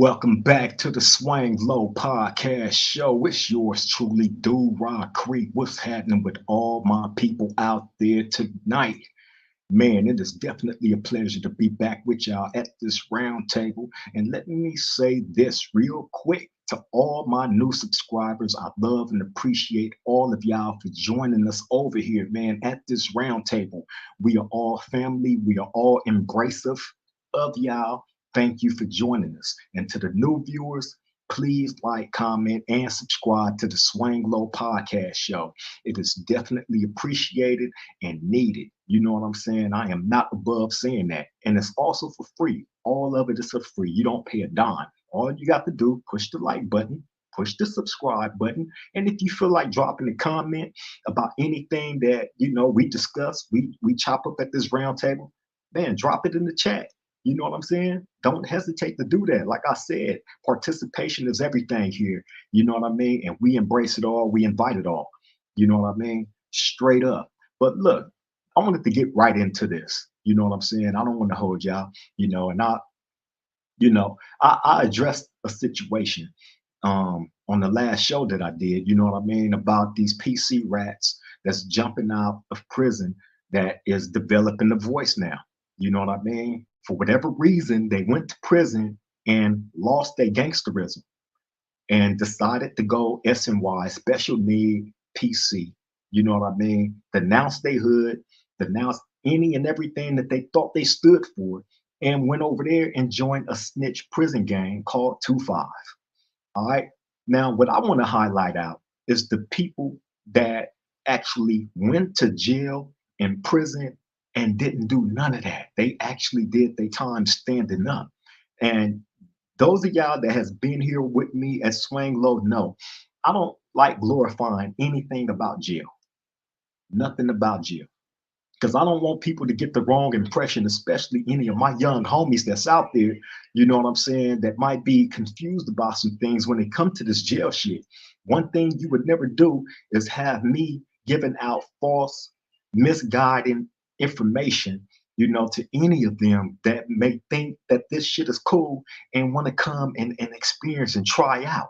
Welcome back to the Swang Low Podcast Show. It's yours truly, Do Rod Creek. What's happening with all my people out there tonight? Man, it is definitely a pleasure to be back with y'all at this round table. And let me say this real quick to all my new subscribers. I love and appreciate all of y'all for joining us over here, man, at this round table. We are all family. We are all embracive of y'all. Thank you for joining us. And to the new viewers, please like, comment, and subscribe to the Swang Low Podcast Show. It is definitely appreciated and needed. You know what I'm saying? I am not above saying that. And it's also for free. All of it is for free. You don't pay a dime. All you got to do, push the like button, push the subscribe button. And if you feel like dropping a comment about anything that, we discuss, we chop up at this round table, man, drop it in the chat. You know what I'm saying? Don't hesitate to do that. Like I said, participation is everything here. You know what I mean? And we embrace it all. We invite it all. You know what I mean? Straight up. But look, I wanted to get right into this. You know what I'm saying? I don't want to hold y'all, and I addressed a situation on the last show that I did, you know what I mean, about these PC rats that's jumping out of prison that is developing a voice now. You know what I mean? For whatever reason, they went to prison and lost their gangsterism and decided to go SNY, special need PC. You know what I mean? Denounce their hood, denounce any and everything that they thought they stood for, and went over there and joined a snitch prison gang called 2-5. All right. Now, what I want to highlight out is the people that actually went to jail and prison and didn't do none of that. They actually did their time standing up. And those of y'all that has been here with me at Swang Low know I don't like glorifying anything about jail. Nothing about jail. Because I don't want people to get the wrong impression, especially any of my young homies that's out there, you know what I'm saying, that might be confused about some things when it comes to this jail shit. One thing you would never do is have me giving out false, misguiding information, to any of them that may think that this shit is cool and want to come and experience and try out.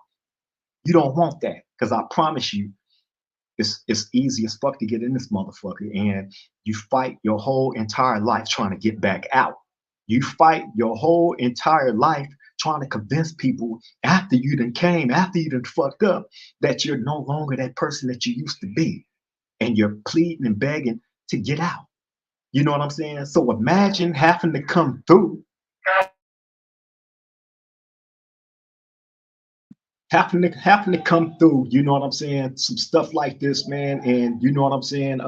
You don't want that, because I promise you, it's easy as fuck to get in this motherfucker, and you fight your whole entire life trying to get back out. You fight your whole entire life trying to convince people after you done came, after you done fucked up, that you're no longer that person that you used to be, and you're pleading and begging to get out. You know what I'm saying? So imagine having to come through, having to come through, you know what I'm saying, some stuff like this, man, and you know what I'm saying,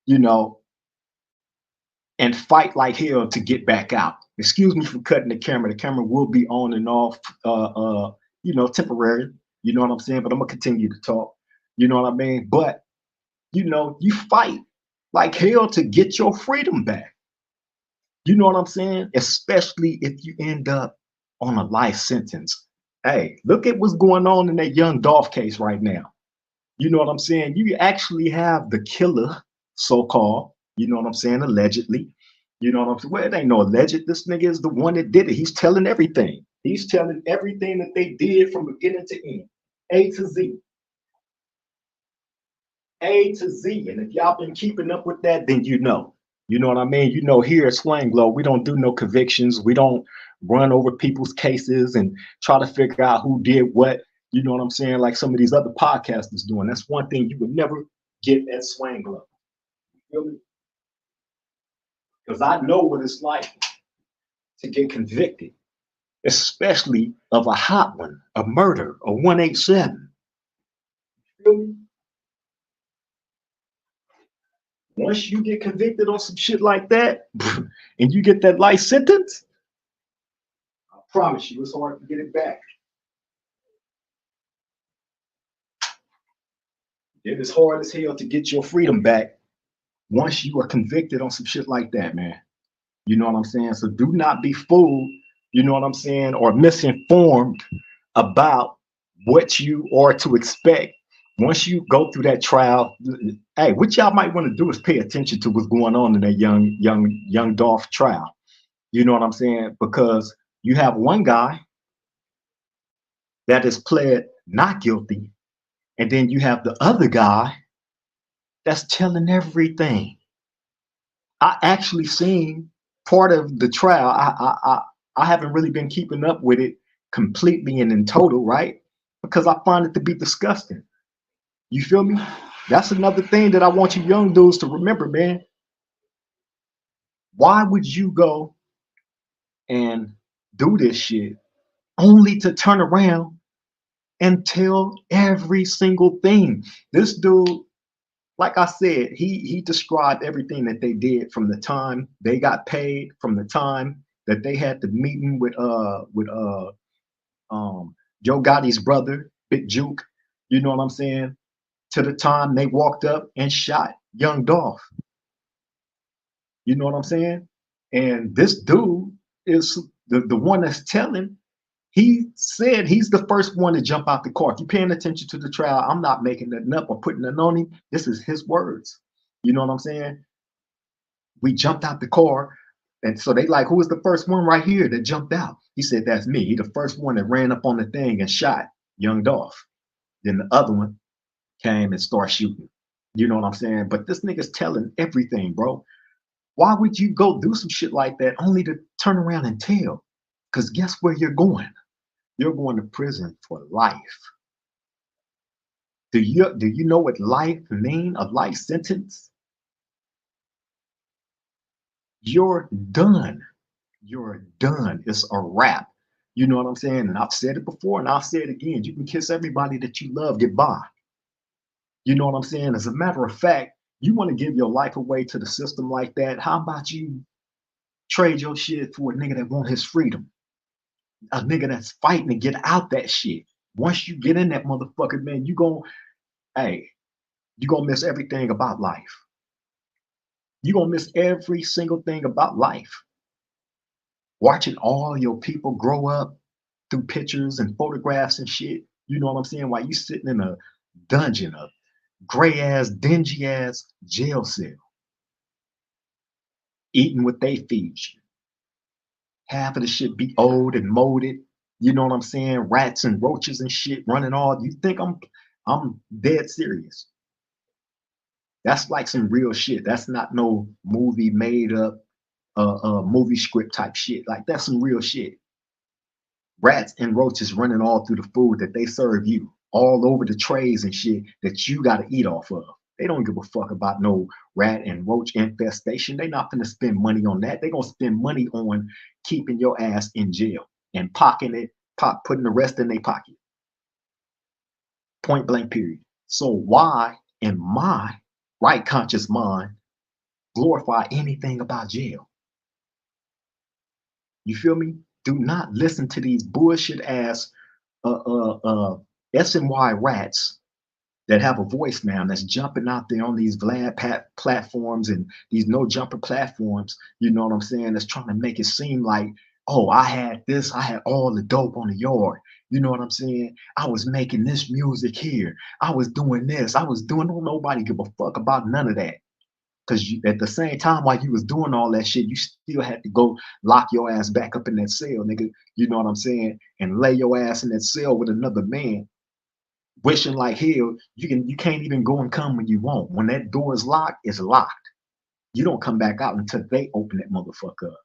you know, and fight like hell to get back out. Excuse me for cutting the camera. The camera will be on and off, temporary. You know what I'm saying? But I'm gonna continue to talk. You know what I mean? But you fight like hell to get your freedom back. You know what I'm saying? Especially if you end up on a life sentence. Hey, look at what's going on in that young Dolph case right now. You know what I'm saying? You actually have the killer, so-called, you know what I'm saying, allegedly. You know what I'm saying? Well, it ain't no alleged. This nigga is the one that did it. He's telling everything. He's telling everything that they did from beginning to end, A to Z. A to Z. And if y'all been keeping up with that, then you know. You know what I mean? Here at Swang Low, we don't do no convictions. We don't run over people's cases and try to figure out who did what. You know what I'm saying? Like some of these other podcasters doing. That's one thing you would never get at Swang Low. You feel me? Because I know what it's like to get convicted, especially of a hot one, a murder, a 187. You feel me? Once you get convicted on some shit like that, and you get that life sentence, I promise you, it's hard to get it back. It is hard as hell to get your freedom back once you are convicted on some shit like that, man. You know what I'm saying? So do not be fooled, you know what I'm saying, or misinformed about what you are to expect once you go through that trial. Hey, what y'all might want to do is pay attention to what's going on in that young Dolph trial. You know what I'm saying? Because you have one guy that is pled not guilty, and then you have the other guy that's telling everything. I actually seen part of the trial. I haven't really been keeping up with it completely and in total, right? Because I find it to be disgusting. You feel me? That's another thing that I want you young dudes to remember, man. Why would you go and do this shit only to turn around and tell every single thing? This dude, like I said, he described everything that they did from the time they got paid, from the time that they had the meeting with Joe Gotti's brother, Big Juke, you know what I'm saying, to the time they walked up and shot Young Dolph. You know what I'm saying? And this dude is the one that's telling. He said he's the first one to jump out the car. If you're paying attention to the trial, I'm not making nothing up or putting it on him. This is his words. You know what I'm saying? We jumped out the car. And so they like, who was the first one right here that jumped out? He said, that's me. He the first one that ran up on the thing and shot Young Dolph. Then the other one came and started shooting. You know what I'm saying? But this nigga's telling everything, bro. Why would you go do some shit like that only to turn around and tell? Because guess where you're going? You're going to prison for life. Do you know what life mean? A life sentence? You're done. You're done. It's a wrap. You know what I'm saying? And I've said it before and I'll say it again. You can kiss everybody that you love goodbye. You know what I'm saying? As a matter of fact, you want to give your life away to the system like that. How about you trade your shit for a nigga that want his freedom? A nigga that's fighting to get out that shit. Once you get in that motherfucker, man, hey, you gonna miss everything about life. You gonna miss every single thing about life. Watching all your people grow up through pictures and photographs and shit. You know what I'm saying? While you sitting in a dungeon, a gray ass, dingy ass jail cell, eating what they feed you. Half of the shit be old and molded. You know what I'm saying? Rats and roaches and shit running all. You think I'm dead serious. That's like some real shit. That's not no movie made up movie script type shit. Like that's some real shit. Rats and roaches running all through the food that they serve you, all over the trays and shit that you got to eat off of. They don't give a fuck about no rat and roach infestation. They not gonna spend money on that. They gonna spend money on keeping your ass in jail and putting the rest in their pocket. Point blank period. So why in my right conscious mind glorify anything about jail? You feel me? Do not listen to these bullshit ass SNY rats that have a voice now that's jumping out there on these Vlad platforms and these no jumper platforms. You know what I'm saying? That's trying to make it seem like, oh, I had this, I had all the dope on the yard. You know what I'm saying? I was making this music here. I was doing this. I was doing. Don't nobody give a fuck about none of that. Because at the same time, while you was doing all that shit, you still had to go lock your ass back up in that cell, nigga. You know what I'm saying? And lay your ass in that cell with another man, wishing like hell you can't even go and come when you want. When that door is locked, it's locked. You don't come back out until they open that motherfucker up.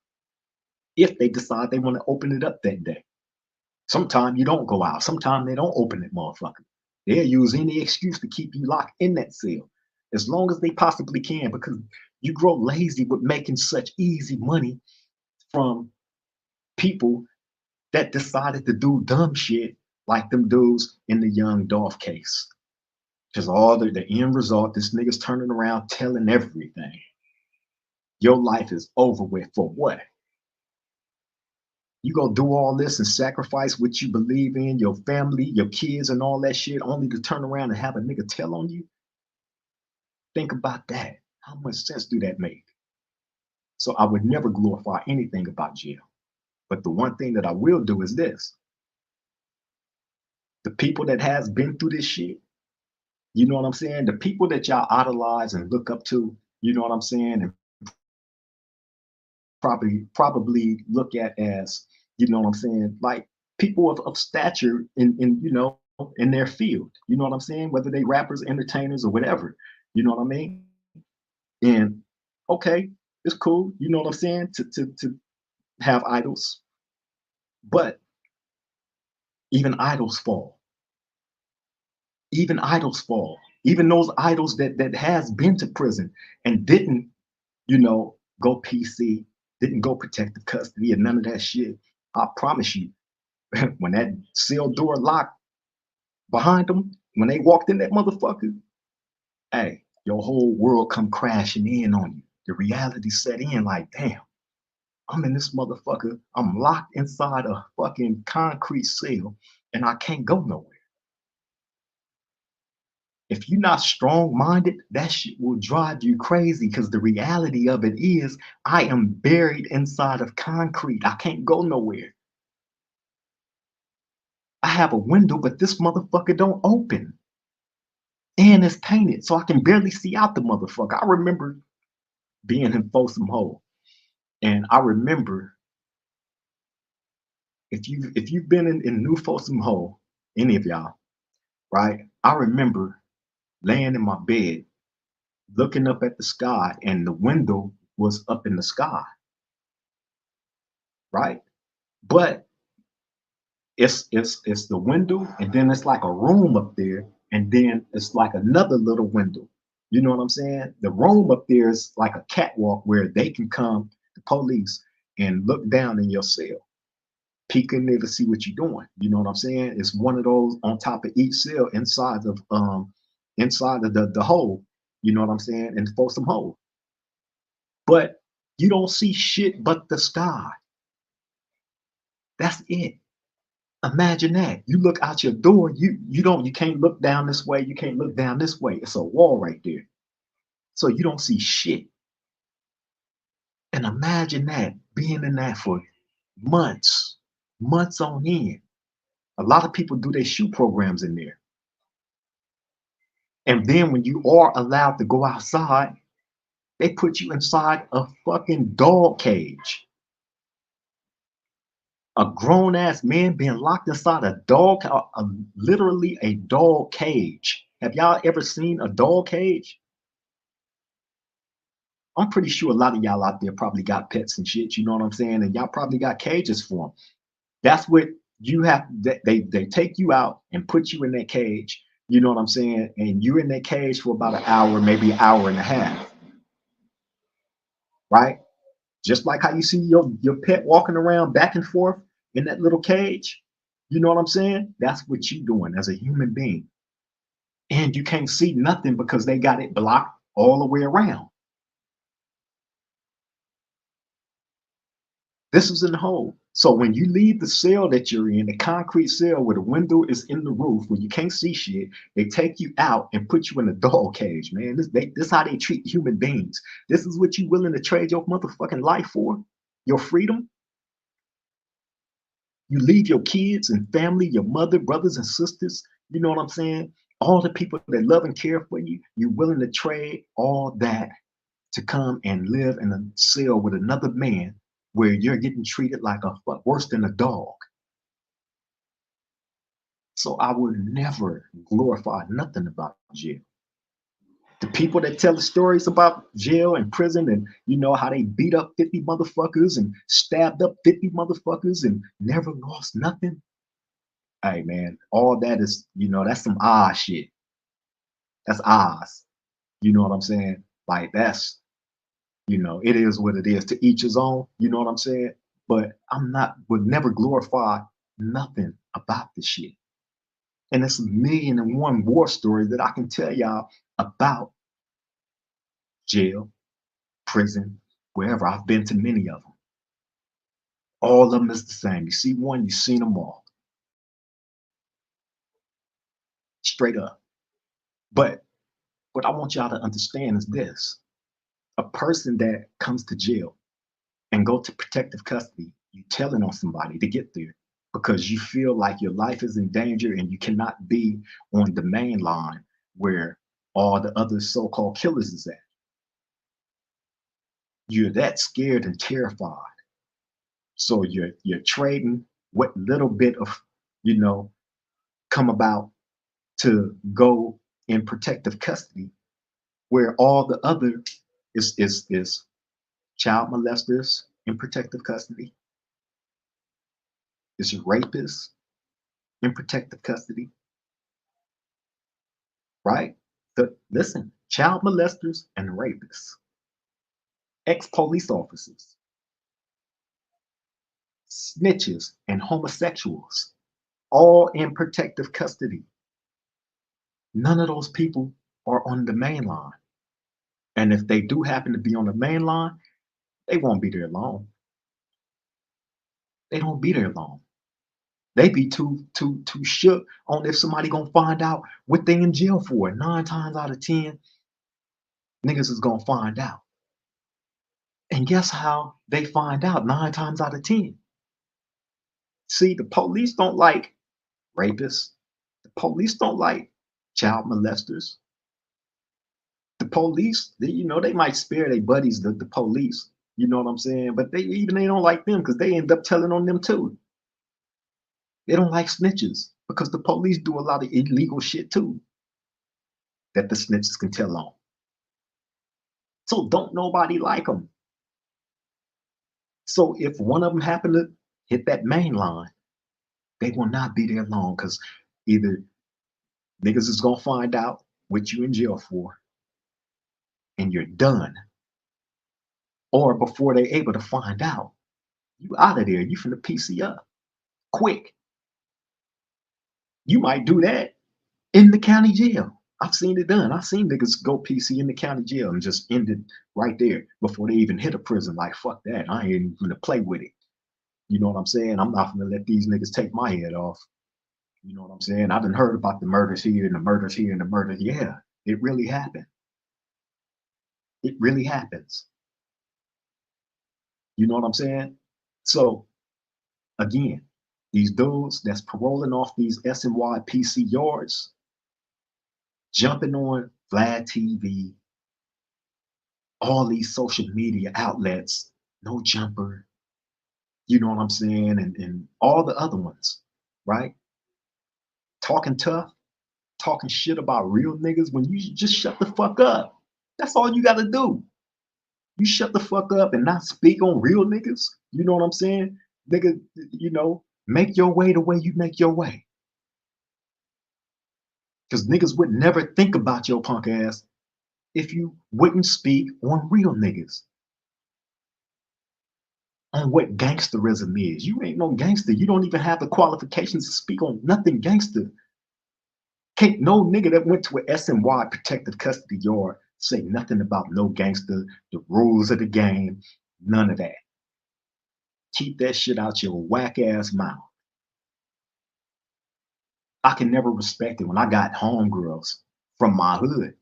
If they decide they want to open it up that day. Sometimes you don't go out. Sometimes they don't open that motherfucker. They'll use any excuse to keep you locked in that cell as long as they possibly can, because you grow lazy with making such easy money from people that decided to do dumb shit like them dudes in the Young Dolph case. Because all the end result, this nigga's turning around telling everything. Your life is over with for what? You gonna do all this and sacrifice what you believe in, your family, your kids, and all that shit, only to turn around and have a nigga tell on you? Think about that. How much sense do that make? So I would never glorify anything about jail. But the one thing that I will do is this. The people that has been through this shit, you know what I'm saying? The people that y'all idolize and look up to, you know what I'm saying? And probably look at as, you know what I'm saying? Like people of stature in you know in their field. You know what I'm saying? Whether they rappers, entertainers, or whatever. You know what I mean? And okay, it's cool. You know what I'm saying? To have idols, but even idols fall. Even idols fall. Even those idols that has been to prison and didn't, you know, go PC, didn't go protective custody and none of that shit. I promise you, when that cell door locked behind them, when they walked in that motherfucker, hey, your whole world come crashing in on you. The reality set in like, damn, I'm in this motherfucker. I'm locked inside a fucking concrete cell and I can't go nowhere. If you're not strong minded, that shit will drive you crazy because the reality of it is I am buried inside of concrete. I can't go nowhere. I have a window, but this motherfucker don't open. And it's tainted, so I can barely see out the motherfucker. I remember being in Folsom Hole. And I remember if you've been in New Folsom Hole, any of y'all, right? I remember laying in my bed, looking up at the sky, and the window was up in the sky, right? But it's the window, and then it's like a room up there, and then it's like another little window. You know what I'm saying? The room up there is like a catwalk where they can come, the police, and look down in your cell, peek in there to see what you're doing. You know what I'm saying? It's one of those on top of each cell inside of the hole. You know what I'm saying? And for some hole. But you don't see shit but the sky. That's it. Imagine that. You look out your door, you can't look down this way, you can't look down this way. It's a wall right there. So you don't see shit. And imagine that being in that for months, months on end. A lot of people do their shoe programs in there. And then when you are allowed to go outside, they put you inside a fucking dog cage. A grown ass man being locked inside literally a dog cage. Have y'all ever seen a dog cage? I'm pretty sure a lot of y'all out there probably got pets and shit. You know what I'm saying? And y'all probably got cages for them. That's what you have. They take you out and put you in that cage. You know what I'm saying? And you're in that cage for about an hour, maybe an hour and a half, right? Just like how you see your pet walking around back and forth in that little cage. You know what I'm saying? That's what you're doing as a human being. And you can't see nothing because they got it blocked all the way around. This is in the hole. So when you leave the cell that you're in, the concrete cell where the window is in the roof, where you can't see shit, they take you out and put you in a dog cage, man. This how they treat human beings. This is what you willing to trade your motherfucking life for? Your freedom? You leave your kids and family, your mother, brothers and sisters, you know what I'm saying? All the people that love and care for you, you're willing to trade all that to come and live in a cell with another man where you're getting treated like a fuck worse than a dog. So I will never glorify nothing about jail. The people that tell the stories about jail and prison and you know how they beat up 50 motherfuckers and stabbed up 50 motherfuckers and never lost nothing. Hey man, all that is, you know, that's some odd shit. That's Oz. You know what I'm saying? Like that's, you know, it is what it is. To each his own. You know what I'm saying? But would never glorify nothing about the shit. And it's a million and one war stories that I can tell y'all about jail, prison, wherever. I've been to many of them. All of them is the same. You see one, you've seen them all. Straight up. But what I want y'all to understand is this. A person that comes to jail and go to protective custody, you telling on somebody to get there because you feel like your life is in danger and you cannot be on the main line where all the other so-called killers is at. You're that scared and terrified. So you're trading what little bit of, you know, come about to go in protective custody, where all the other is child molesters in protective custody, is rapists in protective custody, right? Listen, child molesters and rapists, ex-police officers, snitches, and homosexuals, all in protective custody. None of those people are on the main line. And if they do happen to be on the main line, they won't be there long. They don't be there long. They be too shook on if somebody gonna find out what they in jail for. 9 times out of 10, niggas is gonna find out. And guess how they find out 9 times out of 10? See, the police don't like rapists. The police don't like child molesters. The police, they might spare their buddies, the police. You know what I'm saying? But they don't like them because they end up telling on them too. They don't like snitches because the police do a lot of illegal shit too that the snitches can tell on. So don't nobody like them. So if one of them happen to hit that main line, they will not be there long because either niggas is gonna find out what you in jail for and you're done, or before they're able to find out, you out of there. You finna PC up quick. You might do that in the county jail. I've seen it done. I've seen niggas go PC in the county jail and just end it right there before they even hit a prison. Like, fuck that. I ain't even gonna play with it. You know what I'm saying? I'm not gonna let these niggas take my head off. You know what I'm saying? I done heard about the murders here and the murders here and the murders. Yeah, it really happened. It really happens. You know what I'm saying? So again, these dudes that's paroling off these SNY PC yards, jumping on Vlad TV, all these social media outlets, No Jumper, you know what I'm saying, and all the other ones, right? Talking tough, talking shit about real niggas when you just shut the fuck up. That's all you gotta do. You shut the fuck up and not speak on real niggas. You know what I'm saying? Nigga, make your way the way you make your way. Because niggas would never think about your punk ass if you wouldn't speak on real niggas, on what gangsterism is. You ain't no gangster. You don't even have the qualifications to speak on nothing gangster. Can't no nigga that went to an SNY protective custody yard say nothing about no gangster, the rules of the game, none of that. Keep that shit out your whack ass mouth. I can never respect it when I got homegirls from my hood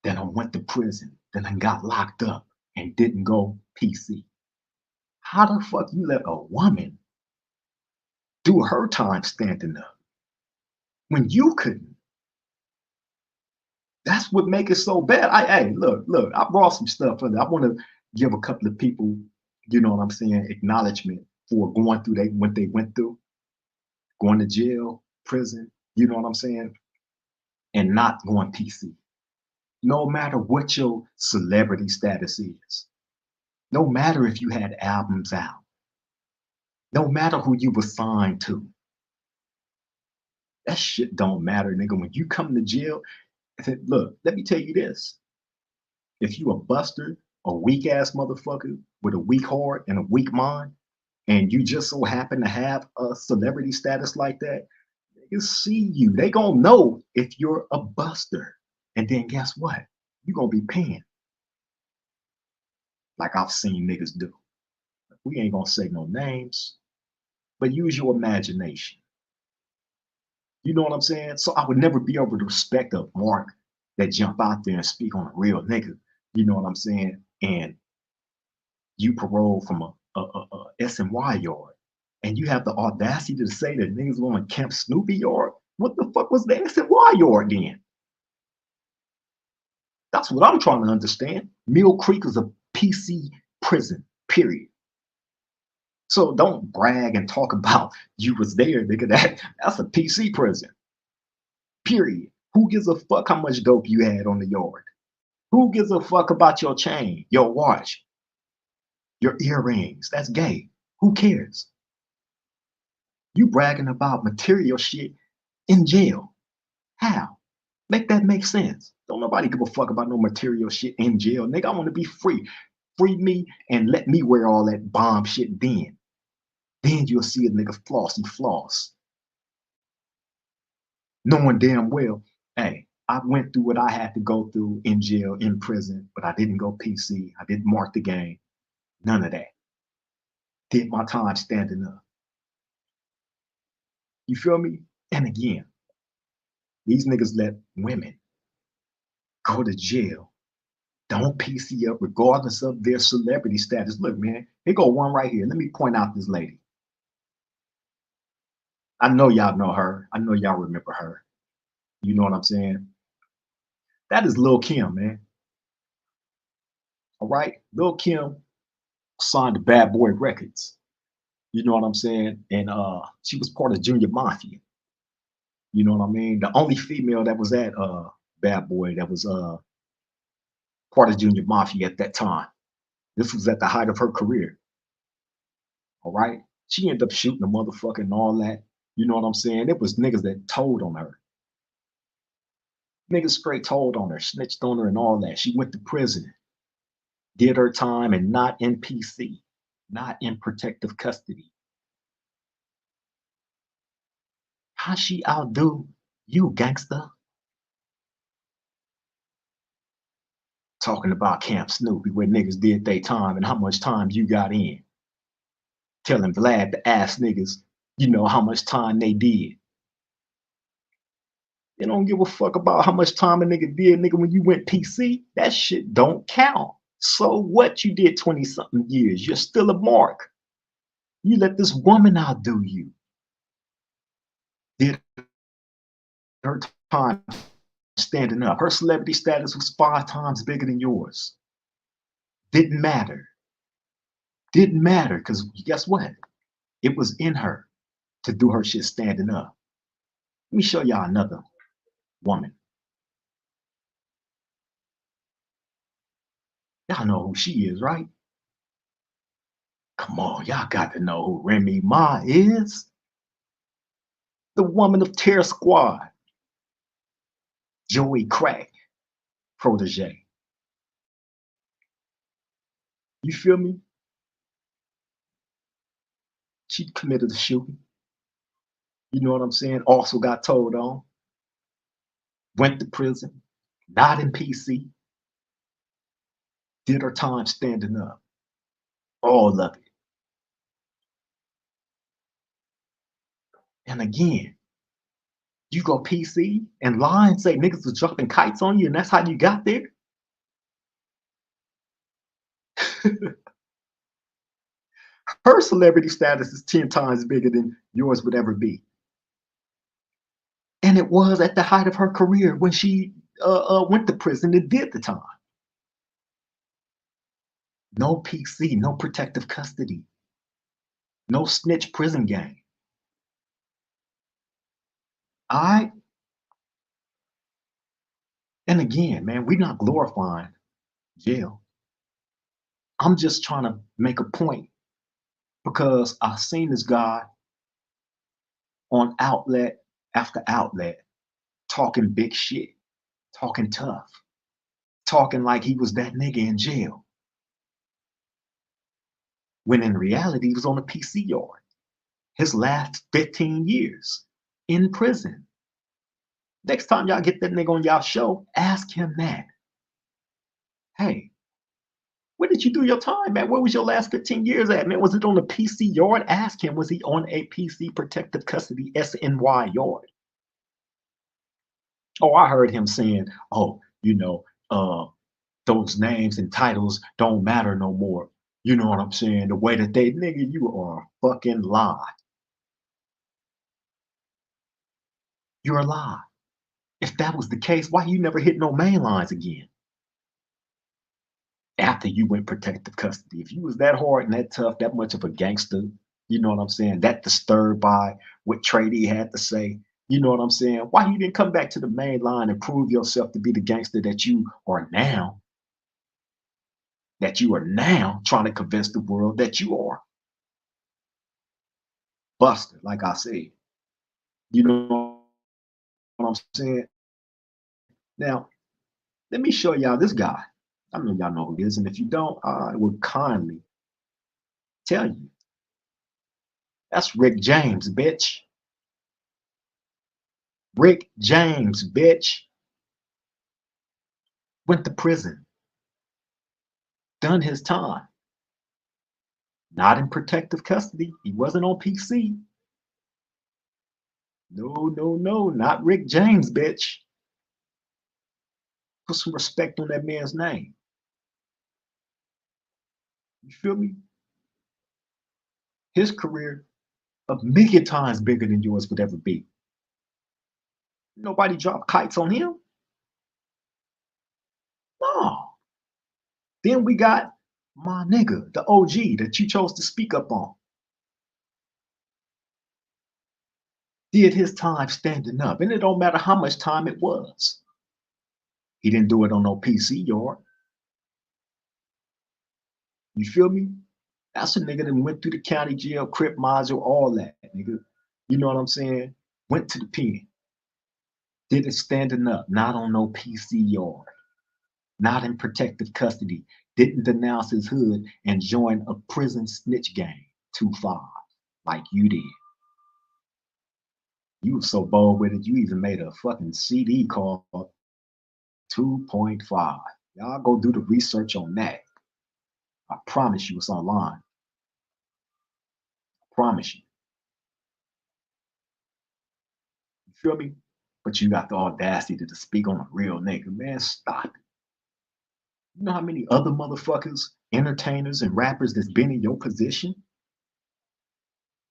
that I went to prison, then I got locked up and didn't go PC. How the fuck you let a woman do her time standing up when you couldn't? That's what make it so bad. Hey, look, I brought some stuff for that. I want to give a couple of people, you know what I'm saying, acknowledgement for going through what they went through, going to jail, prison, you know what I'm saying, and not going PC. No matter what your celebrity status is, no matter if you had albums out, no matter who you were signed to, that shit don't matter, nigga. When you come to jail, look, let me tell you this. If you a buster, a weak ass motherfucker with a weak heart and a weak mind, and you just so happen to have a celebrity status like that, they see you. They gonna know if you're a buster. And then guess what? You're gonna be paying. Like I've seen niggas do. We ain't gonna say no names, but use your imagination. You know what I'm saying? So I would never be able to respect a Mark that jump out there and speak on a real nigga. You know what I'm saying? And you parole from a SNY yard, and you have the audacity to say that niggas want to Camp Snoopy yard. What the fuck was the SNY yard then? That's what I'm trying to understand. Mill Creek is a PC prison, period. So don't brag and talk about you was there, nigga. That's a PC prison. Period. Who gives a fuck how much dope you had on the yard? Who gives a fuck about your chain, your watch, your earrings? That's gay. Who cares? You bragging about material shit in jail. How? Make that make sense. Don't nobody give a fuck about no material shit in jail. Nigga, I want to be free. Free me and let me wear all that bomb shit then. Then you'll see a nigga floss. He floss. Knowing damn well, hey, I went through what I had to go through in jail, in prison, but I didn't go PC. I didn't mark the game. None of that. Did my time standing up. You feel me? And again, these niggas let women go to jail. Don't PC up regardless of their celebrity status. Look, man, here go one right here. Let me point out this lady. I know y'all know her. I know y'all remember her. You know what I'm saying? That is Lil Kim, man. All right? Lil Kim signed to Bad Boy Records. You know what I'm saying? And she was part of Junior Mafia. You know what I mean? The only female that was at Bad Boy that was part of Junior Mafia at that time. This was at the height of her career. All right. She ended up shooting a motherfucker and all that. You know what I'm saying? It was niggas that told on her. Niggas straight told on her, snitched on her and all that. She went to prison, did her time and not in PC, not in protective custody. How she outdo you, gangster? Talking about Camp Snoopy where niggas did their time and how much time you got in. Telling Vlad to ask niggas, you know, how much time they did. They don't give a fuck about how much time a nigga did, nigga, when you went PC. That shit don't count. So what you did 20 something years? You're still a mark. You let this woman outdo you. Did her time standing up. Her celebrity status was 5 times bigger than yours. Didn't matter. Didn't matter because guess what? It was in her to do her shit standing up. Let me show y'all another woman. Y'all know who she is, right? Come on, y'all got to know who Remy Ma is. The woman of Terror Squad. Joey Crack protege. You feel me? She committed a shooting. You know what I'm saying? Also got told on. Went to prison. Not in PC. Did her time standing up. All of it. And again, you go PC and lie and say niggas was jumping kites on you and that's how you got there? Her celebrity status is 10 times bigger than yours would ever be. And it was at the height of her career when she went to prison and did the time. No PC, no protective custody, no snitch prison gang. All right? And again, man, we're not glorifying jail. I'm just trying to make a point because I've seen this guy on outlet after outlet talking big shit, talking tough, talking like he was that nigga in jail. When in reality, he was on a PC yard. His last 15 years in prison. Next time y'all get that nigga on y'all show, ask him that. Hey, where did you do your time, man? Where was your last 15 years at, man? Was it on a PC yard? Ask him, was he on a PC protective custody SNY yard? Oh, I heard him saying, oh, you know, those names and titles don't matter no more. You know what I'm saying? The way that they, nigga, you are a fucking lie. You're a lie. If that was the case, why you never hit no main lines again? After you went protective custody. If you was that hard and that tough, that much of a gangster, You know what I'm saying? That disturbed by what Trady had to say. You know what I'm saying? Why you didn't come back to the main line and prove yourself to be the gangster that you are now trying to convince the world that you are. Buster, like I said. You know what I'm saying? Now, let me show y'all this guy. I know y'all know who he is, and if you don't, I will kindly tell you. That's Rick James, bitch. Rick James, bitch. Went to prison, done his time. Not in protective custody. He wasn't on PC. No, no, no, not Rick James, bitch. Put some respect on that man's name. You feel me? His career a million times bigger than yours would ever be. Nobody dropped kites on him. No. Then we got my nigga, the OG that you chose to speak up on. Did his time standing up, and it don't matter how much time it was. He didn't do it on no PC yard. You feel me? That's a nigga that went through the county jail, crip module, all that, nigga. You know what I'm saying? Went to the pen. Did it standing up, not on no PC yard, not in protective custody. Didn't denounce his hood and join a prison snitch gang, 2-5, like you did. You were so bold with it, you even made a fucking CD called 2.5. Y'all go do the research on that. I promise you it's online. I promise you. You feel me? But you got the audacity to speak on a real nigga. Man, stop it. You know how many other motherfuckers, entertainers, and rappers that's been in your position?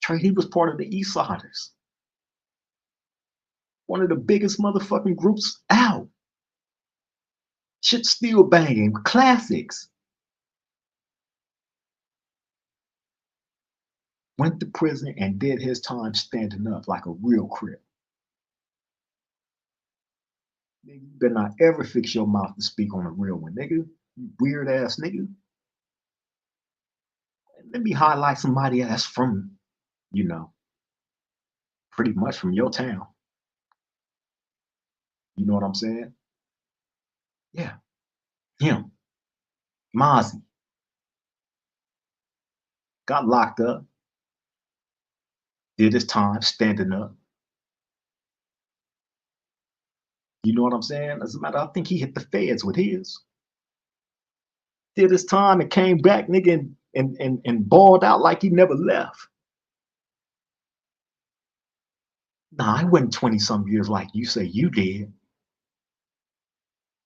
Trey, he was part of the East Siders. One of the biggest motherfucking groups out. Shit still banging. Classics. Went to prison and did his time standing up like a real crip. Nigga, you better not ever fix your mouth to speak on a real one, nigga. You weird ass nigga. Let me highlight somebody else from, you know, pretty much from your town. You know what I'm saying? Yeah, him, Mozzie, got locked up, did his time standing up. You know what I'm saying? As a matter, I think he hit the feds with his. Did his time and came back, nigga, and balled out like he never left. Nah, I wasn't 20 some years like you say you did.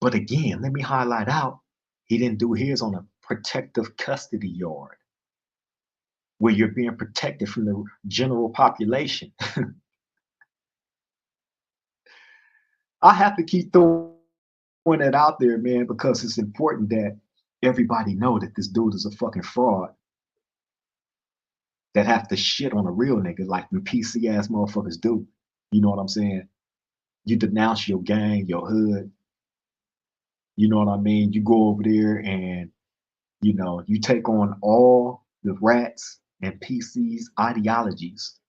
But again, let me highlight out, he didn't do his on a protective custody yard where you're being protected from the general population. I have to keep throwing it out there, man, because it's important that everybody know that this dude is a fucking fraud that have to shit on a real nigga like the PC ass motherfuckers do. You know what I'm saying? You denounce your gang, your hood. You know what I mean? You go over there and, you know, you take on all the rats and PC's ideologies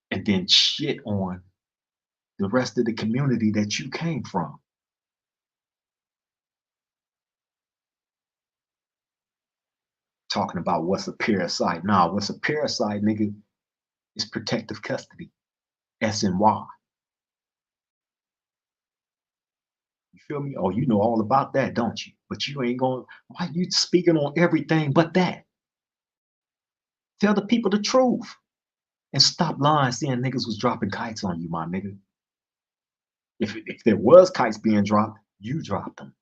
and then shit on the rest of the community that you came from. Talking about what's a parasite. Nah, what's a parasite, nigga, is protective custody. SNY. You feel me? Oh, you know all about that, don't you? But you ain't going, why you speaking on everything but that? Tell the people the truth and stop lying saying niggas was dropping kites on you, my nigga. If there was kites being dropped, you dropped them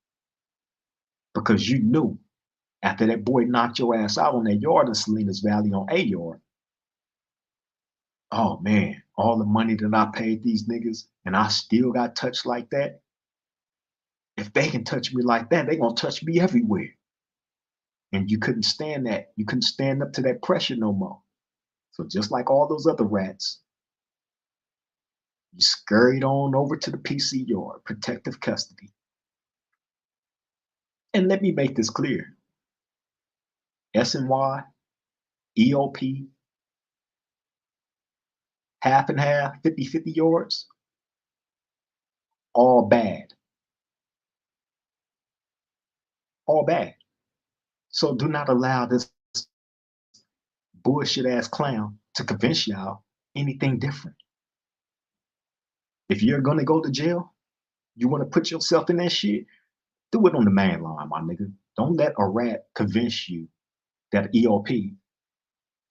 because you knew after that boy knocked your ass out on that yard in Salinas Valley on A yard. Oh man, all the money that I paid these niggas and I still got touched like that. If they can touch me like that, they gonna touch me everywhere. And you couldn't stand that. You couldn't stand up to that pressure no more. So just like all those other rats, you scurried on over to the PC yard, protective custody. And let me make this clear. SNY, EOP, half and half, 50-50 yards, all bad. All bad. So do not allow this bullshit ass clown to convince y'all anything different. If you're gonna go to jail, you wanna put yourself in that shit, do it on the main line, my nigga. Don't let a rat convince you that EOP,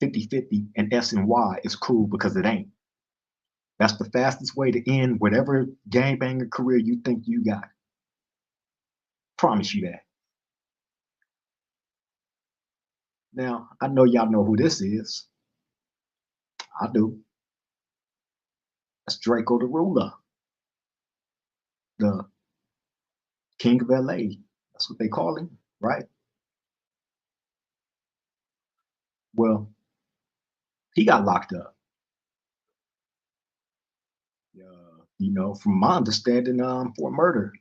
50-50, and SNY is cool because it ain't. That's the fastest way to end whatever gangbanger career you think you got. Promise you that. Now, I know y'all know who this is. I do. That's Draco the Ruler, the King of LA. That's what they call him, right? Well, he got locked up. From my understanding, for murder,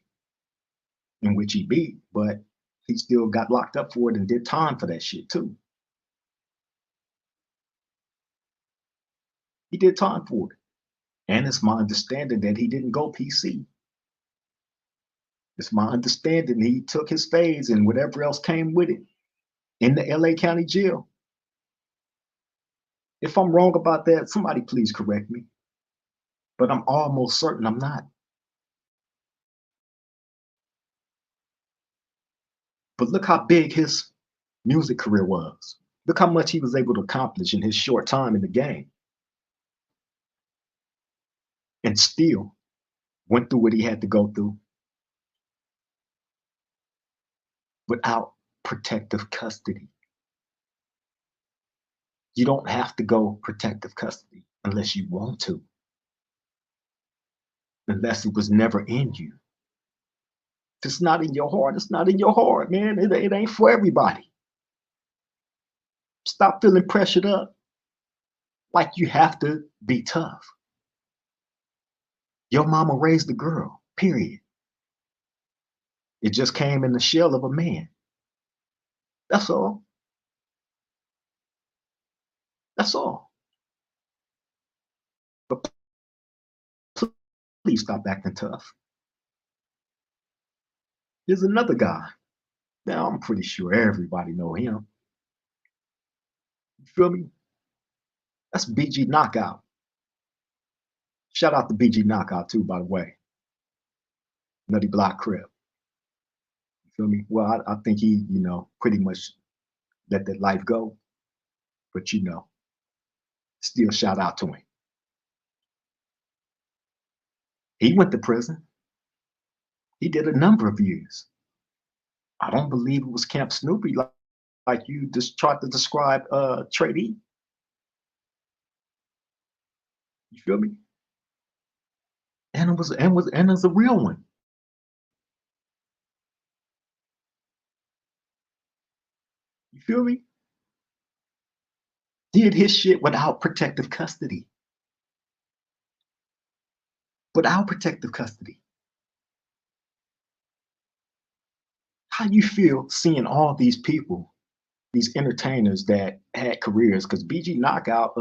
in which he beat, but he still got locked up for it and did time for that shit too. He did time for it. And it's my understanding that he didn't go PC. It's my understanding he took his phase and whatever else came with it in the LA County Jail. If I'm wrong about that, somebody please correct me. But I'm almost certain I'm not. But look how big his music career was. Look how much he was able to accomplish in his short time in the game. And still went through what he had to go through without protective custody. You don't have to go protective custody unless you want to, unless it was never in you. If it's not in your heart, it's not in your heart, man. It ain't for everybody. Stop feeling pressured up like you have to be tough. Your mama raised a girl, period. It just came in the shell of a man. That's all. That's all. But please stop acting tough. Here's another guy. Now, I'm pretty sure everybody know him. You feel me? That's BG Knockout. Shout out to BG Knockout too, by the way. Nutty Block Crib. You feel me? Well, I think he, pretty much let that life go. But still shout out to him. He went to prison. He did a number of years. I don't believe it was Camp Snoopy like you just tried to describe Trade E. You feel me? And it was a real one. You feel me? Did his shit without protective custody. Without protective custody. How you feel seeing all these people, these entertainers that had careers? Because BG Knockout,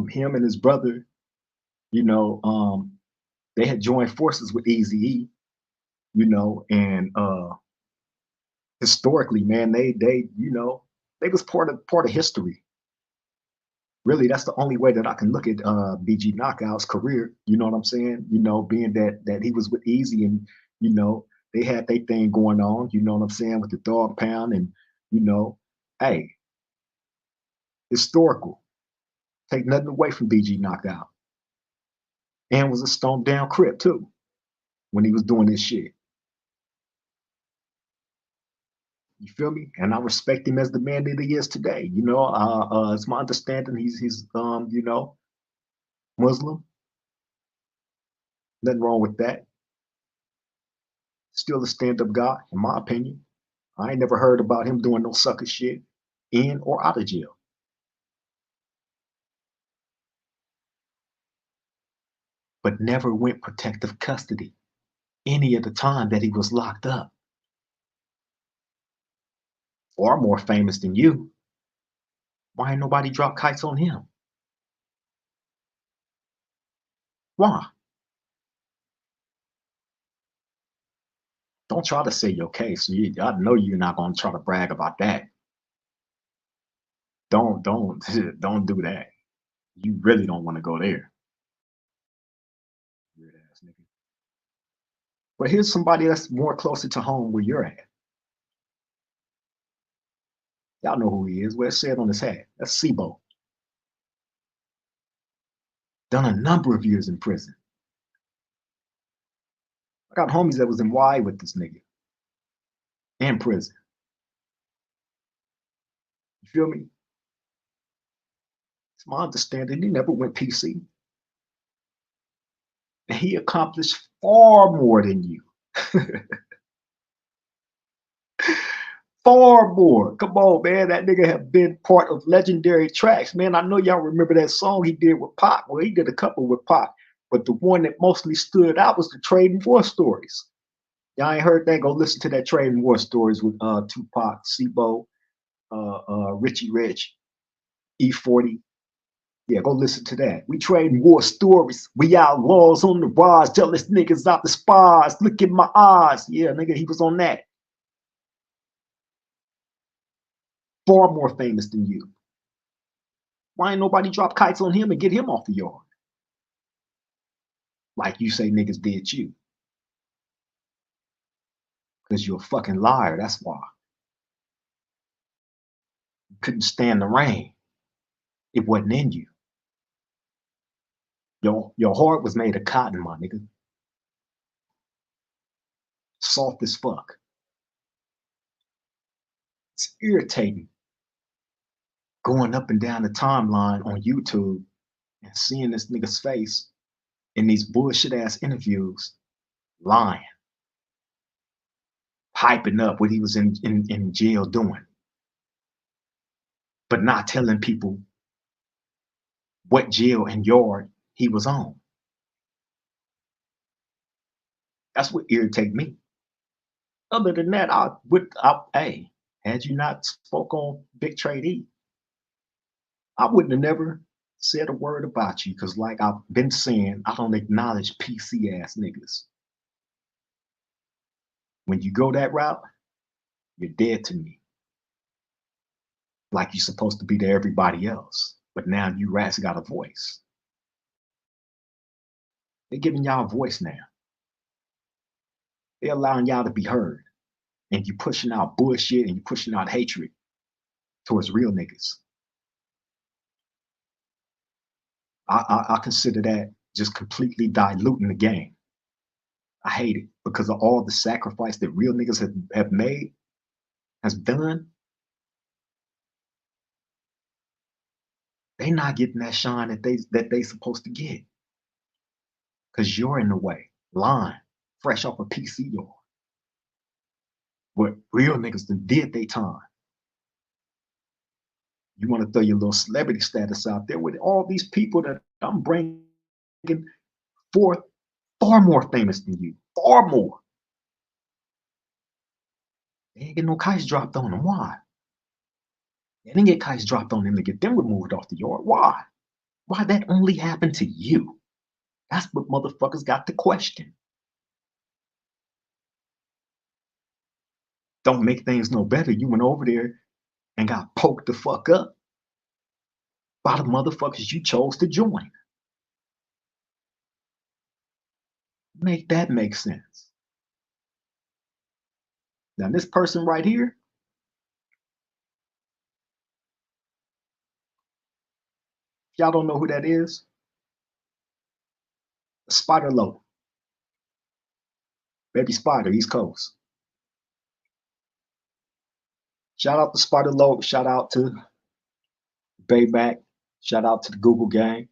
him and his brother, they had joined forces with Eazy-E, and historically, man, they was part of history. Really, that's the only way that I can look at BG Knockout's career. You know what I'm saying? Being that he was with Easy and they had their thing going on. You know what I'm saying, with the Dog Pound and hey, historical. Take nothing away from BG Knockout, and was a stoned down Crip too when he was doing this shit. You feel me? And I respect him as the man that he is today. It's my understanding he's Muslim. Nothing wrong with that. Still a stand-up guy, in my opinion. I ain't never heard about him doing no sucker shit in or out of jail. but never went protective custody any of the time that he was locked up. Or more famous than you. Why ain't nobody drop kites on him? Why? Don't try to say your case. I know you're not gonna try to brag about that. Don't don't do that. You really don't want to go there. Weird ass nigga. But here's somebody that's more closer to home where you're at. Y'all know who he is. Where it said on his hat. That's Sibo. Done a number of years in prison. I got homies that was in Y with this nigga. In prison. You feel me? It's my understanding he never went PC. And he accomplished far more than you. Far more. Come on, man. That nigga have been part of legendary tracks. Man, I know y'all remember that song he did with Pac. Well, he did a couple with Pac. But the one that mostly stood out was the Trading War Stories. Y'all ain't heard that? Go listen to that Trading War Stories with Tupac, Sibo, Richie Rich, E40. Yeah, go listen to that. We trading war stories. We outlaws on the rise. Jealous niggas out the spies. Look in my eyes. Yeah, nigga, he was on that. Far more famous than you. Why ain't nobody drop kites on him and get him off the yard? Like you say niggas did you. Because you're a fucking liar, that's why. You couldn't stand the rain. It wasn't in you. Your heart was made of cotton, my nigga. Soft as fuck. It's irritating going up and down the timeline on YouTube and seeing this nigga's face in these bullshit ass interviews, lying, hyping up what he was in jail doing, but not telling people what jail and yard he was on. That's what irritates me. Other than that, hey, had you not spoke on Big Trade E, I wouldn't have never said a word about you because, like I've been saying, I don't acknowledge PC ass niggas. When you go that route, you're dead to me. Like you're supposed to be to everybody else, but now you rats got a voice. They're giving y'all a voice now. They're allowing y'all to be heard, and you pushing out bullshit and you pushing out hatred towards real niggas. I consider that just completely diluting the game. I hate it because of all the sacrifice that real niggas have made, has done. They not getting that shine that they supposed to get because you're in the way, lying, fresh off a PC yard. But real niggas that did their time. You want to throw your little celebrity status out there with all these people that I'm bringing forth, far more famous than you, far more. They ain't get no kites dropped on them. Why? They didn't get kites dropped on them to get them removed off the yard. Why? Why that only happened to you? That's what motherfuckers got to question. Don't make things no better. You went over there and got poked the fuck up by the motherfuckers you chose to join. Make that make sense. Now, this person right here, if y'all don't know who that is, Spider Low. Baby Spider, East Coast. Shout out to Spider Low. Shout out to Bayback. Shout out to the Google gang.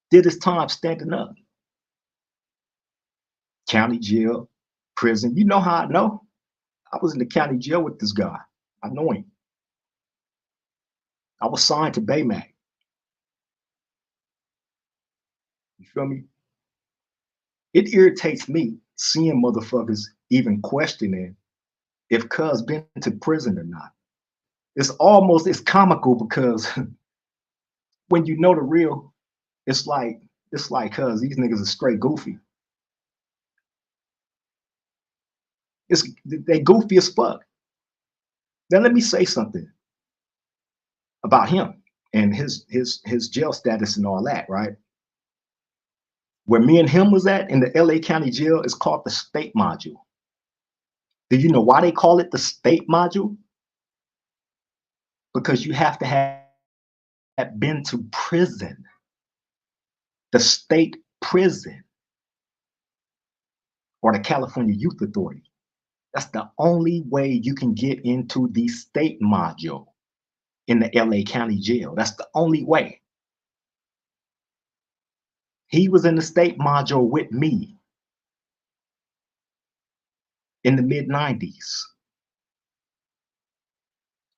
Did his time standing up. County jail, prison. You know how I know? I was in the county jail with this guy. I know him. I was signed to Baymac. You feel me? It irritates me seeing motherfuckers even questioning if cuz been to prison or not. It's comical because when you know the real, it's like cuz these niggas are straight goofy. They goofy as fuck. Now let me say something about him and his jail status and all that, right? Where me and him was at in the LA County jail is called the state module. Do you know why they call it the state module? Because you have to have been to prison, the state prison, or the California Youth Authority. That's the only way you can get into the state module in the LA County jail. That's the only way. He was in the state module with me in the mid 90s.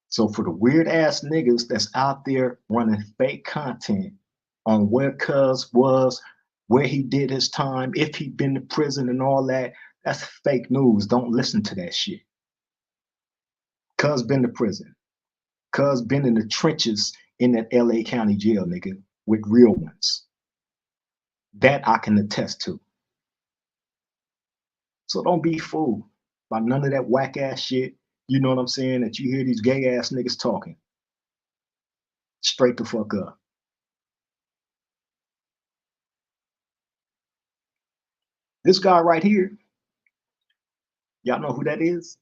So for the weird ass niggas that's out there running fake content on where Cuz was, where he did his time, if he'd been to prison and all that, that's fake news. Don't listen to that shit. Cuz been to prison. Cuz been in the trenches in that LA County jail, nigga, with real ones. That I can attest to. So don't be fooled by none of that whack ass shit. You know what I'm saying? That you hear these gay ass niggas talking. Straight the fuck up. This guy right here, y'all know who that is?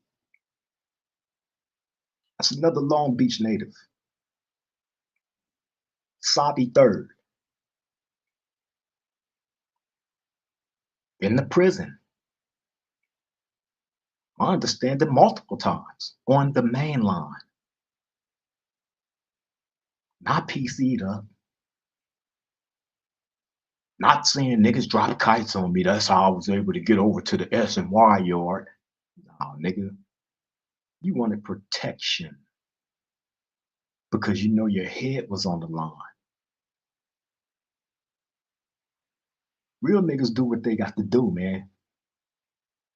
That's another Long Beach native. Sabi Third. In the prison. I understand it multiple times on the main line. Not PC'd up. Not saying niggas dropped kites on me. That's how I was able to get over to the S and Y yard. Nah, nigga. You wanted protection because you know your head was on the line. Real niggas do what they got to do, man.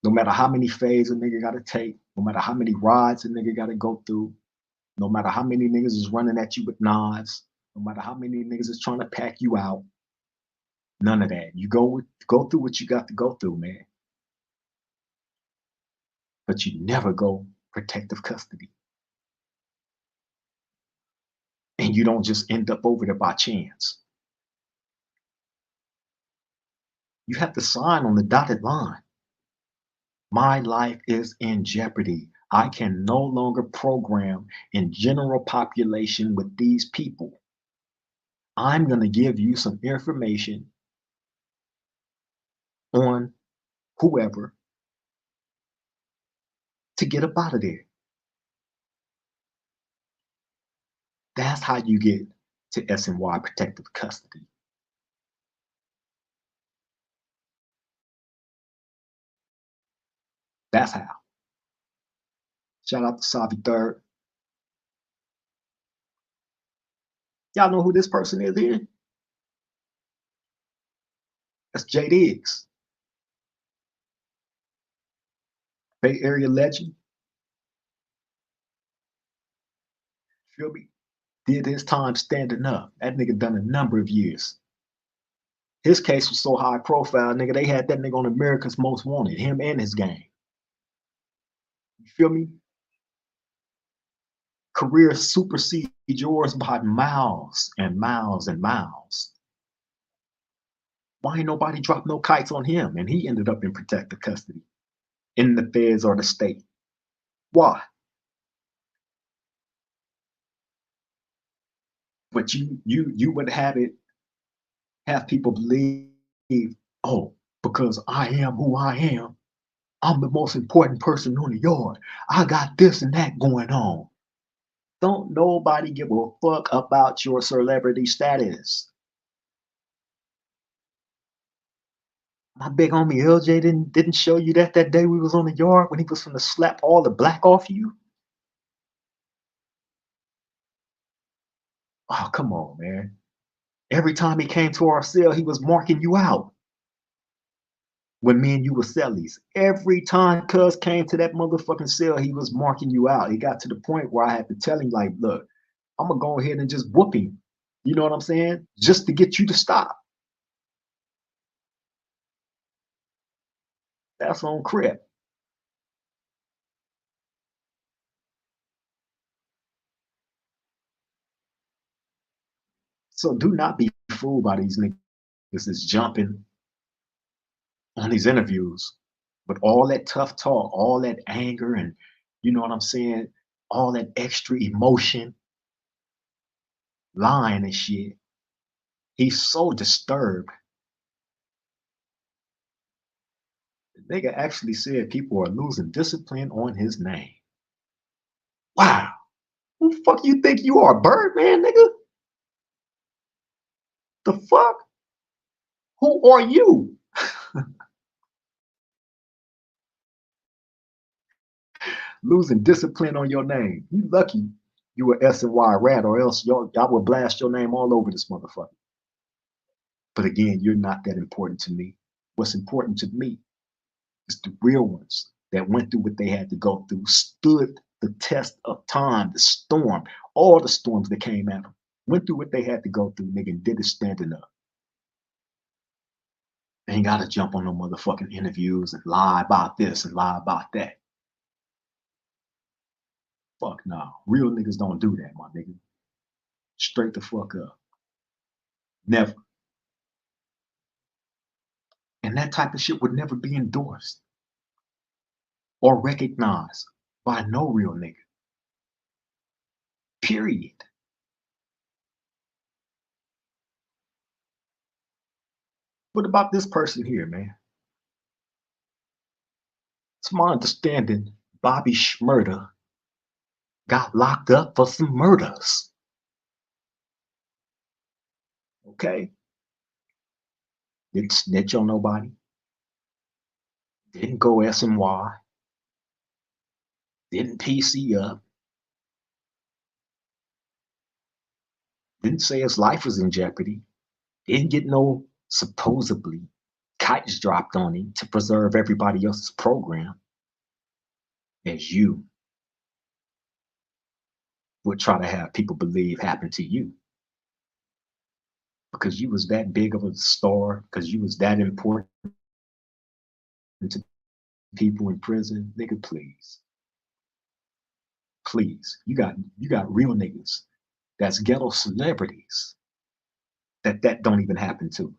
No matter how many fades a nigga gotta take, no matter how many rides a nigga gotta go through, no matter how many niggas is running at you with knives, no matter how many niggas is trying to pack you out, none of that. You go through what you got to go through, man. But you never go protective custody. And you don't just end up over there by chance. You have to sign on the dotted line. My life is in jeopardy. I can no longer program in general population with these people. I'm going to give you some information on whoever to get up out of there. That's how you get to S&Y protective custody. That's how. Shout out to Savi Third. Y'all know who this person is here? That's J Diggs. Bay Area legend. Feel me? Did his time standing up. That nigga done a number of years. His case was so high profile, nigga, they had that nigga on America's Most Wanted, him and his gang. You feel me? Career supersedes yours by miles and miles and miles. Why ain't nobody dropped no kites on him? And he ended up in protective custody in the feds or the state. Why? But you would have people believe, oh, because I am who I am, I'm the most important person on the yard. I got this and that going on. Don't nobody give a fuck about your celebrity status. My big homie LJ didn't show you that day we was on the yard when he was gonna slap all the black off you. Oh, come on, man. Every time he came to our cell, he was marking you out. When me and you were cellies, every time Cuz came to that motherfucking cell, he was marking you out. It got to the point where I had to tell him, like, look, I'm gonna go ahead and just whoop him. You know what I'm saying? Just to get you to stop. That's on Crip. So do not be fooled by these niggas that's jumping on these interviews with all that tough talk, all that anger, and you know what I'm saying? All that extra emotion, lying and shit. He's so disturbed. The nigga actually said people are losing discipline on his name. Wow. Who the fuck you think you are, Birdman, nigga? The fuck? Who are you? Losing discipline on your name. You lucky you were S&Y rat, or else y'all would blast your name all over this motherfucker. But again, you're not that important to me. What's important to me is the real ones that went through what they had to go through, stood the test of time, the storm, all the storms that came at them, went through what they had to go through, nigga, and did it standing up. Ain't gotta jump on no motherfucking interviews and lie about this and lie about that. Fuck no. Nah. Real niggas don't do that, my nigga. Straight the fuck up. Never. And that type of shit would never be endorsed or recognized by no real nigga. Period. What about this person here, man? It's my understanding Bobby Shmurda got locked up for some murders. Okay? Didn't snitch on nobody. Didn't go SNY. Didn't PC up. Didn't say his life was in jeopardy. Didn't get no supposedly kites dropped on him to preserve everybody else's program, as you would try to have people believe happened to you. Because you was that big of a star, because you was that important to people in prison, nigga, please. Please. You got real niggas that's ghetto celebrities that don't even happen to.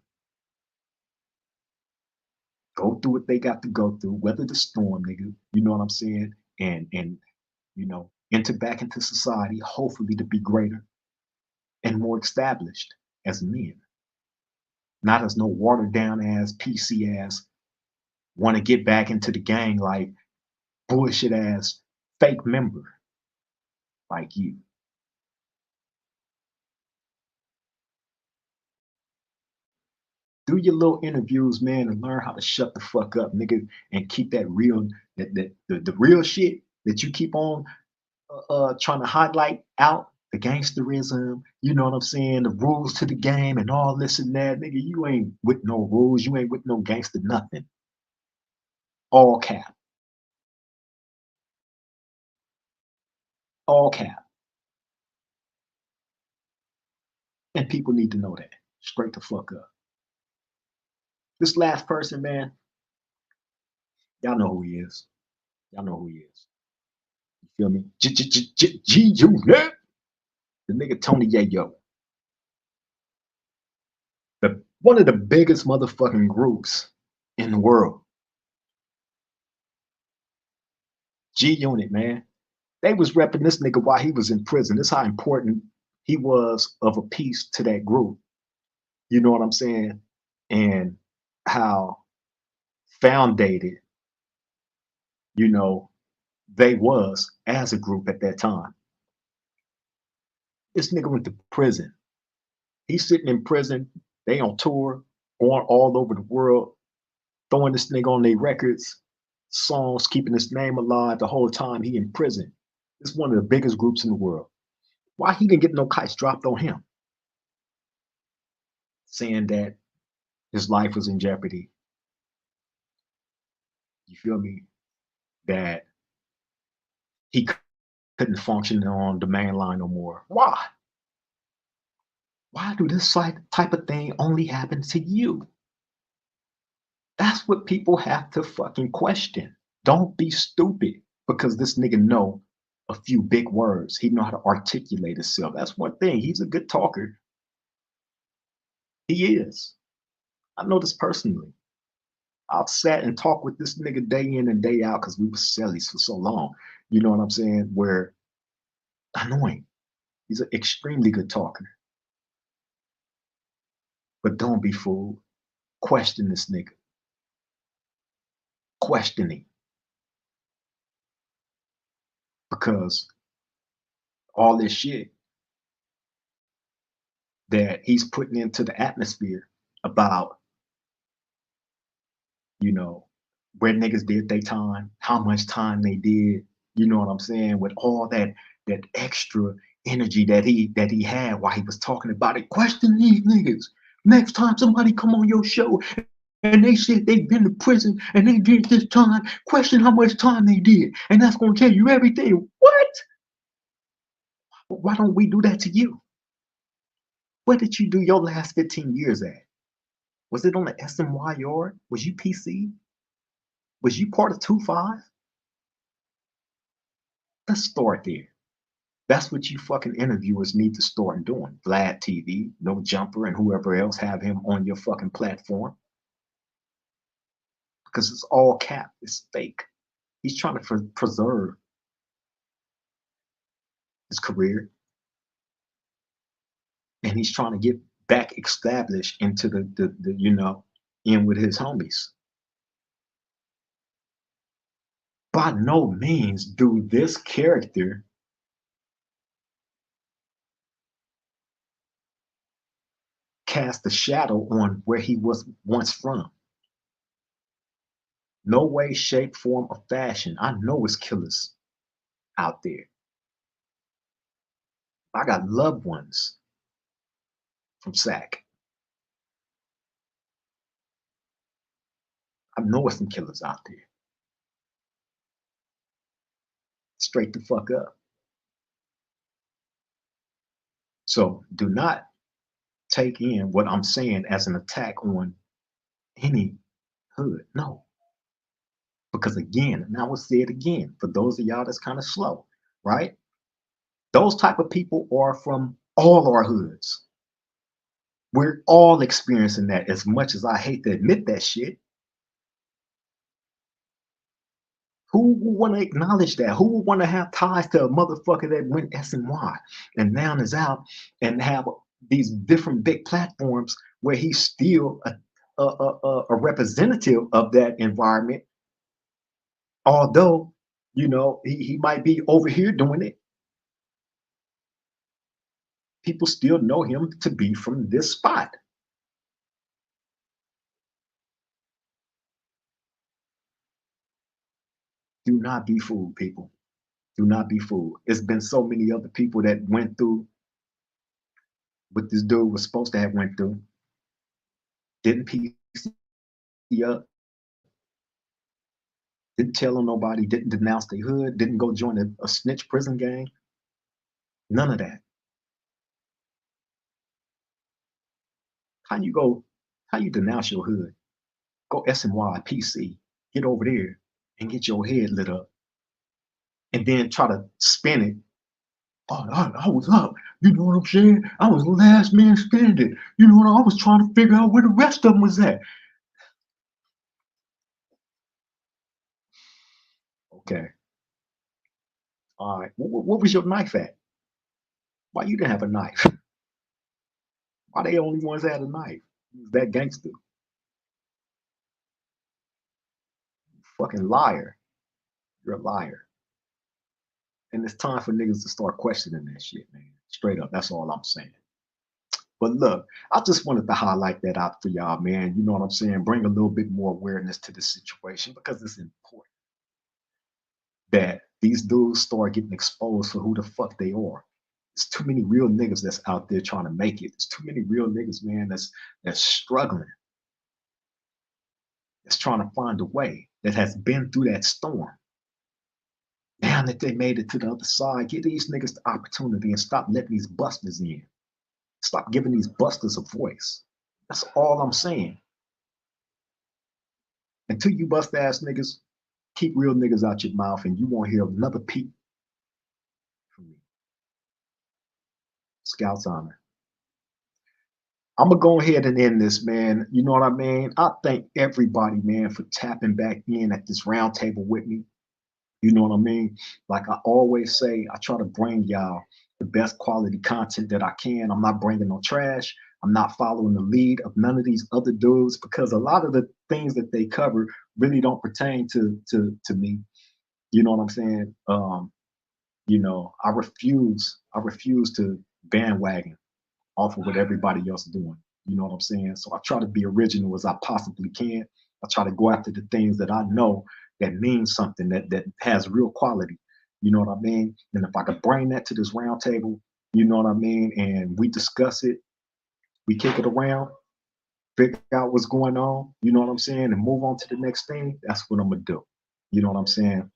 Go through what they got to go through, weather the storm, nigga. You know what I'm saying? And you know, enter back into society, hopefully to be greater and more established as men. Not as no watered down ass, PC ass, want to get back into the gang like bullshit ass fake member like you. Do your little interviews, man, and learn how to shut the fuck up, nigga, and keep that real, the real shit that you keep on trying to highlight out, the gangsterism, you know what I'm saying, the rules to the game and all this and that, nigga, you ain't with no rules, you ain't with no gangster nothing. All cap, all cap, and people need to know that. Straight the fuck up. This last person, man, y'all know who he is. Y'all know who he is. You feel me? G-Unit. The nigga Tony Yayo. One of the biggest motherfucking groups in the world. G-Unit, man. They was repping this nigga while he was in prison. This is how important he was of a piece to that group. You know what I'm saying? And how foundated, you know, they was as a group at that time. This nigga went to prison. He's sitting in prison. They on tour, going all over the world, throwing this nigga on their records, songs, keeping his name alive the whole time he in prison. It's one of the biggest groups in the world. Why he didn't get no kites dropped on him? saying that his life was in jeopardy. You feel me? That he couldn't function on the main line no more. Why? Why do this type of thing only happen to you? That's what people have to fucking question. Don't be stupid because this nigga know a few big words. He know how to articulate himself. That's one thing. He's a good talker. He is. I know this personally. I've sat and talked with this nigga day in and day out because we were cellies for so long. You know what I'm saying? Where I know him. He's an extremely good talker. But don't be fooled. Question this nigga. Questioning. Because all this shit that he's putting into the atmosphere about, you know, where niggas did their time, how much time they did, you know what I'm saying, with all that extra energy that he had while he was talking about it. Question these niggas. Next time somebody come on your show and they said they've been to prison and they did this time, question how much time they did. And that's gonna tell you everything. What? Why don't we do that to you? Where did you do your last 15 years at? Was it on the SMY yard? Was you PC? Was you part of 2-5? Let's start there. That's what you fucking interviewers need to start doing. Vlad TV, No Jumper, and whoever else have him on your fucking platform. Because it's all cap. It's fake. He's trying to preserve his career. And he's trying to get back established into the you know, in with his homies. By no means do this character cast a shadow on where he was once from. No way, shape, form, or fashion. I know it's killers out there. I got loved ones from SAC. I know it's some killers out there. Straight the fuck up. So do not take in what I'm saying as an attack on any hood. No. Because again, and I will say it again, for those of y'all that's kind of slow, right? Those type of people are from all our hoods. We're all experiencing that, as much as I hate to admit that shit. Who would want to acknowledge that? Who would want to have ties to a motherfucker that went SNY and now is out and have these different big platforms where he's still a representative of that environment, although, you know, he might be over here doing it. People still know him to be from this spot. Do not be fooled, people. Do not be fooled. It's been so many other people that went through what this dude was supposed to have went through. Didn't PC up, didn't tell on nobody, didn't denounce the hood, didn't go join a snitch prison gang. None of that. How you go, how you denounce your hood? Go SNY, PC, get over there and get your head lit up. And then try to spin it. Oh, I was up. You know what I'm saying? I was the last man standing. You know what? I was trying to figure out where the rest of them was at. Okay. All right. What was your knife at? Why you didn't have a knife? Why they only ones that had a knife? You was that gangster. Fucking liar. You're a liar. And it's time for niggas to start questioning that shit, man. Straight up. That's all I'm saying. But look, I just wanted to highlight that out for y'all, man. You know what I'm saying? Bring a little bit more awareness to the situation because it's important that these dudes start getting exposed for who the fuck they are. There's too many real niggas that's out there trying to make it. There's too many real niggas, man, that's struggling, that's trying to find a way, that has been through that storm. Now that they made it to the other side, give these niggas the opportunity and stop letting these busters in. Stop giving these busters a voice. That's all I'm saying. Until you bust ass niggas, keep real niggas out your mouth and you won't hear another peep from me. Scouts honor. I'm gonna go ahead and end this, man. You know what I mean? I thank everybody, man, for tapping back in at this round table with me. You know what I mean? Like I always say, I try to bring y'all the best quality content that I can. I'm not bringing no trash. I'm not following the lead of none of these other dudes because a lot of the things that they cover really don't pertain to me. You know what I'm saying? You know, I refuse to bandwagon off of what everybody else is doing. You know what I'm saying? So I try to be original as I possibly can. I try to go after the things that I know that means something, that has real quality. You know what I mean? And if I could bring that to this round table, you know what I mean, and we discuss it, we kick it around, figure out what's going on, you know what I'm saying, and move on to the next thing, that's what I'm gonna do. You know what I'm saying?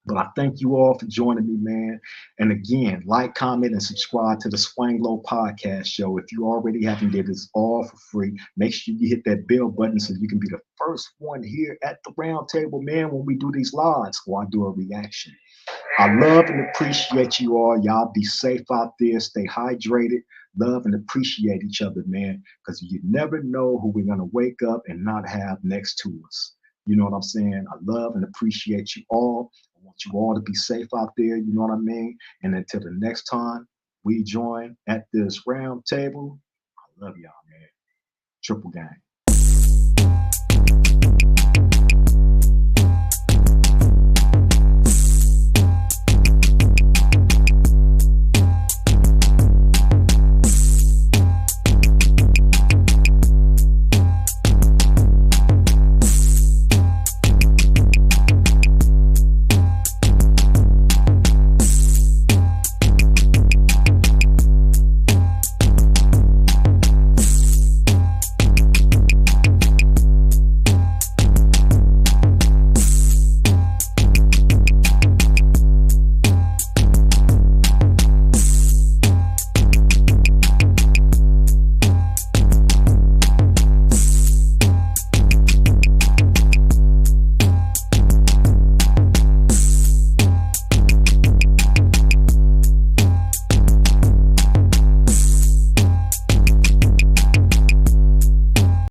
But I thank you all for joining me, man. And again, like, comment, and subscribe to the Swang Low Podcast Show. If you already haven't did, it's all for free. Make sure you hit that bell button so you can be the first one here at the round table, man, when we do these lives or I do a reaction. I love and appreciate you all. Y'all be safe out there. Stay hydrated. Love and appreciate each other, man, because you never know who we're going to wake up and not have next to us. You know what I'm saying? I love and appreciate you all. I want you all to be safe out there. You know what I mean? And until the next time we join at this round table, I love y'all, man. Triple gang.